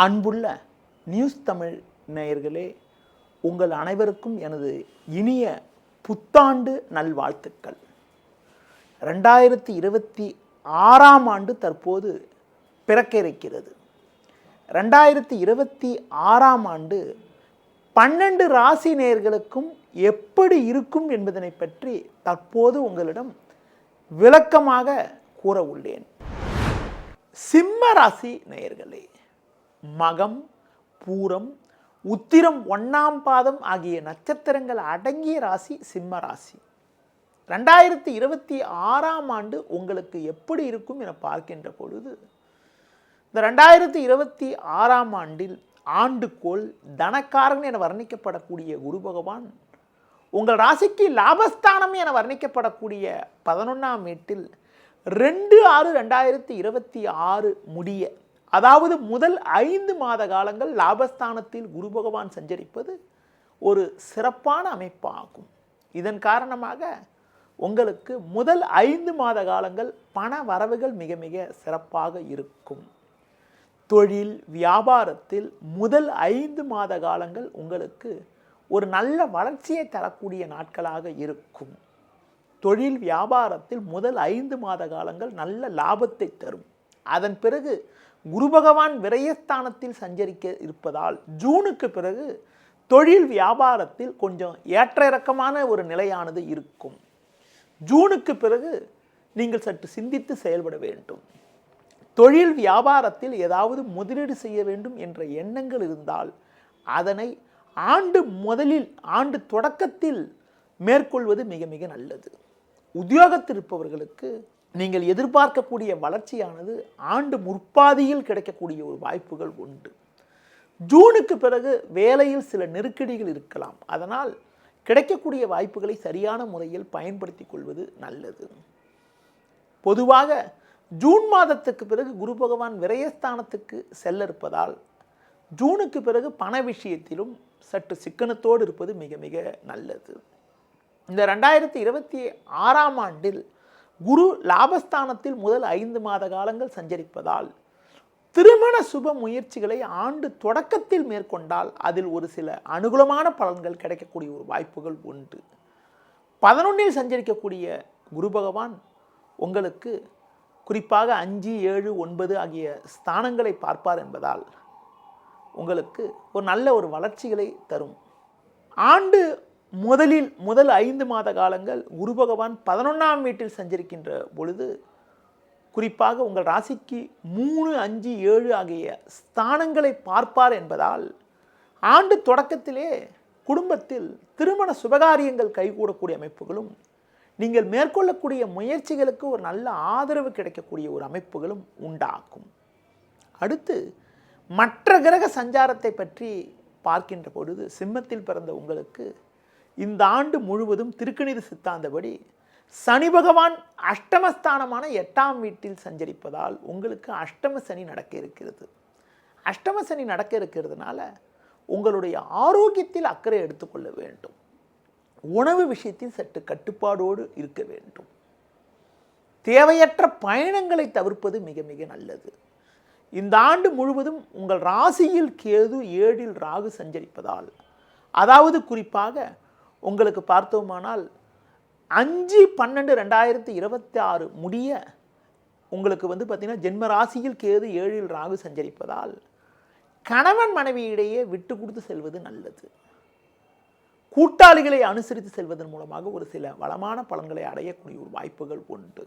அன்புள்ள நியூஸ் தமிழ் நேயர்களே, உங்கள் அனைவருக்கும் எனது இனிய புத்தாண்டு நல்வாழ்த்துக்கள். 2026ஆம் ஆண்டு தற்போது பிறக்க இருக்கிறது. 2026ஆம் ஆண்டு 12 ராசி நேயர்களுக்கும் எப்படி இருக்கும் என்பதனை பற்றி தற்போது உங்களிடம் விளக்கமாக கூற உள்ளேன். சிம்ம ராசி நேயர்களே, மகம், பூரம், உத்திரம் 1ஆம் பாதம் ஆகிய நட்சத்திரங்கள் அடங்கிய ராசி சிம்ம ராசி. 2026ஆம் ஆண்டு உங்களுக்கு எப்படி இருக்கும் என பார்க்கின்ற பொழுது, இந்த 2026ஆம் ஆண்டில் ஆண்டுகோள் தனக்காரன் என வர்ணிக்கப்படக்கூடிய குரு பகவான் உங்கள் ராசிக்கு லாபஸ்தானம் என வர்ணிக்கப்படக்கூடிய 11ஆம் வீட்டில் 2/6/2026 முடிய, அதாவது முதல் 5 மாத காலங்கள் லாபஸ்தானத்தில் குரு பகவான் சஞ்சரிப்பது ஒரு சிறப்பான அமைப்பாகும். இதன் காரணமாக உங்களுக்கு முதல் 5 மாத காலங்கள் பண வரவுகள் மிக மிக சிறப்பாக இருக்கும். தொழில் வியாபாரத்தில் முதல் 5 மாத காலங்கள் உங்களுக்கு ஒரு நல்ல வளர்ச்சியை தரக்கூடிய நாட்களாக இருக்கும். தொழில் வியாபாரத்தில் முதல் 5 மாத காலங்கள் நல்ல லாபத்தை தரும். அதன் பிறகு குரு பகவான் விரயஸ்தானத்தில் சஞ்சரிக்க இருப்பதால் ஜூனுக்கு பிறகு தொழில் வியாபாரத்தில் கொஞ்சம் ஏற்ற இறக்கமான ஒரு நிலையானது இருக்கும். ஜூனுக்கு பிறகு நீங்கள் சற்று சிந்தித்து செயல்பட வேண்டும். தொழில் வியாபாரத்தில் ஏதாவது முதலீடு செய்ய வேண்டும் என்ற எண்ணங்கள் இருந்தால் அதனை ஆண்டு தொடக்கத்தில் மேற்கொள்வது மிக மிக நல்லது. உத்தியோகத்தில் இருப்பவர்களுக்கு நீங்கள் எதிர்பார்க்கக்கூடிய வளர்ச்சியானது ஆண்டு முற்பாதியில் கிடைக்கக்கூடிய ஒரு வாய்ப்புகள் உண்டு. ஜூனுக்கு பிறகு வேலையில் சில நெருக்கடிகள் இருக்கலாம். அதனால் கிடைக்கக்கூடிய வாய்ப்புகளை சரியான முறையில் பயன்படுத்தி கொள்வது நல்லது. பொதுவாக ஜூன் மாதத்துக்கு பிறகு குரு பகவான் விரயஸ்தானத்துக்கு செல்ல இருப்பதால் ஜூனுக்கு பிறகு பண விஷயத்திலும் சற்று சிக்கனத்தோடு இருப்பது மிக மிக நல்லது. இந்த 2026ஆம் ஆண்டில் குரு லாபஸ்தானத்தில் முதல் 5 மாத காலங்கள் சஞ்சரிப்பதால் திருமண சுப முயற்சிகளை ஆண்டு தொடக்கத்தில் மேற்கொண்டால் அதில் ஒரு சில அனுகூலமான பலன்கள் கிடைக்கக்கூடிய ஒரு வாய்ப்புகள் உண்டு. 11இல் சஞ்சரிக்கக்கூடிய குரு பகவான் உங்களுக்கு குறிப்பாக 5, 7, 9 ஆகிய ஸ்தானங்களை பார்ப்பார் என்பதால் உங்களுக்கு ஒரு நல்ல ஒரு வளர்ச்சிகளை தரும். ஆண்டு முதல் 5 மாத காலங்கள் குரு பகவான் 11ஆம் வீட்டில் சஞ்சரிக்கின்ற பொழுது குறிப்பாக உங்கள் ராசிக்கு 3, 5, 7 ஆகிய ஸ்தானங்களை பார்ப்பார் என்பதால் ஆண்டு தொடக்கத்திலே குடும்பத்தில் திருமண சுபகாரியங்கள் கைகூடக்கூடிய அமைப்புகளும், நீங்கள் மேற்கொள்ளக்கூடிய முயற்சிகளுக்கு ஒரு நல்ல ஆதரவு கிடைக்கக்கூடிய ஒரு அமைப்புகளும் உண்டாகும். அடுத்து மற்ற கிரக சஞ்சாரத்தை பற்றி பார்க்கின்ற பொழுது சிம்மத்தில் பிறந்த உங்களுக்கு இந்த ஆண்டு முழுவதும் திருக்கணித சித்தாந்தபடி சனி பகவான் அஷ்டமஸ்தானமான 8ஆம் வீட்டில் சஞ்சரிப்பதால் உங்களுக்கு அஷ்டம சனி நடக்க இருக்கிறது. அஷ்டம சனி நடக்க இருக்கிறதுனால உங்களுடைய ஆரோக்கியத்தில் அக்கறை எடுத்துக்கொள்ள வேண்டும். உணவு விஷயத்தில் சற்று கட்டுப்பாடோடு இருக்க வேண்டும். தேவையற்ற பயணங்களை தவிர்ப்பது மிக மிக நல்லது. இந்த ஆண்டு முழுவதும் உங்கள் ராசியில் கேது 7இல் ராகு சஞ்சரிப்பதால், அதாவது குறிப்பாக உங்களுக்கு பார்த்தோமானால் 5/12/2026 முடிய உங்களுக்கு பார்த்தீங்கன்னா ஜென்ம ராசியில் கேது 7இல் ராகு சஞ்சரிப்பதால் கணவன் மனைவியிடையே விட்டு கொடுத்து செல்வது நல்லது. கூட்டாளிகளை அனுசரித்து செல்வதன் மூலமாக ஒரு சில வளமான பலன்களை அடையக்கூடிய ஒரு வாய்ப்புகள் உண்டு.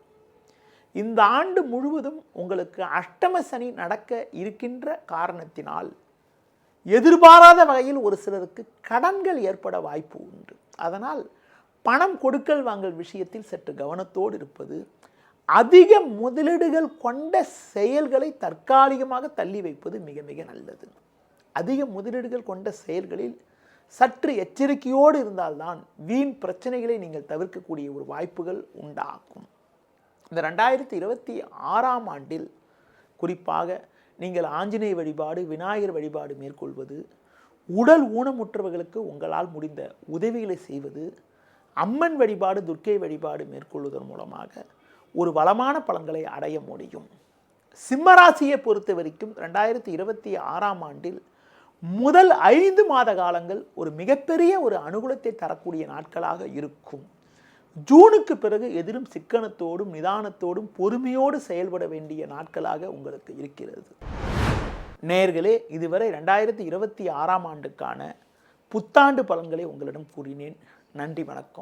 இந்த ஆண்டு முழுவதும் உங்களுக்கு அஷ்டம சனி நடக்க இருக்கின்ற காரணத்தினால் எதிர்பாராத வகையில் ஒரு சிலருக்கு கடன்கள் ஏற்பட வாய்ப்பு உண்டு. அதனால் பணம் கொடுக்கல் வாங்கல் விஷயத்தில் சற்று கவனத்தோடு இருப்பது, அதிக முதலீடுகள் கொண்ட செயல்களை தற்காலிகமாக தள்ளி வைப்பது மிக மிக நல்லது. அதிக முதலீடுகள் கொண்ட செயல்களில் சற்று எச்சரிக்கையோடு இருந்தால்தான் வீண் பிரச்சனைகளை நீங்கள் தவிர்க்கக்கூடிய ஒரு வாய்ப்புகள் உண்டாகும். இந்த 2026ஆம் ஆண்டில் குறிப்பாக நீங்கள் ஆஞ்சநேய வழிபாடு, விநாயகர் வழிபாடு மேற்கொள்வது, உடல் ஊனமுற்றவர்களுக்கு உங்களால் முடிந்த உதவிகளை செய்வது, அம்மன் வழிபாடு, துர்க்கை வழிபாடு மேற்கொள்வதன் மூலமாக ஒரு வளமான பலன்களை அடைய முடியும். சிம்மராசியை பொறுத்த வரைக்கும் 2026ஆம் ஆண்டில் முதல் 5 மாத காலங்கள் ஒரு மிகப்பெரிய ஒரு அனுகூலத்தை தரக்கூடிய நாட்களாக இருக்கும். ஜூனுக்கு பிறகு எதிலும் சிக்கனத்தோடும் நிதானத்தோடும் பொறுமையோடு செயல்பட வேண்டிய நாட்களாக உங்களுக்கு இருக்கிறது. நேயர்களே, இதுவரை 2026ஆம் ஆண்டுக்கான புத்தாண்டு பலன்களை உங்களிடம் கூறினேன். நன்றி, வணக்கம்.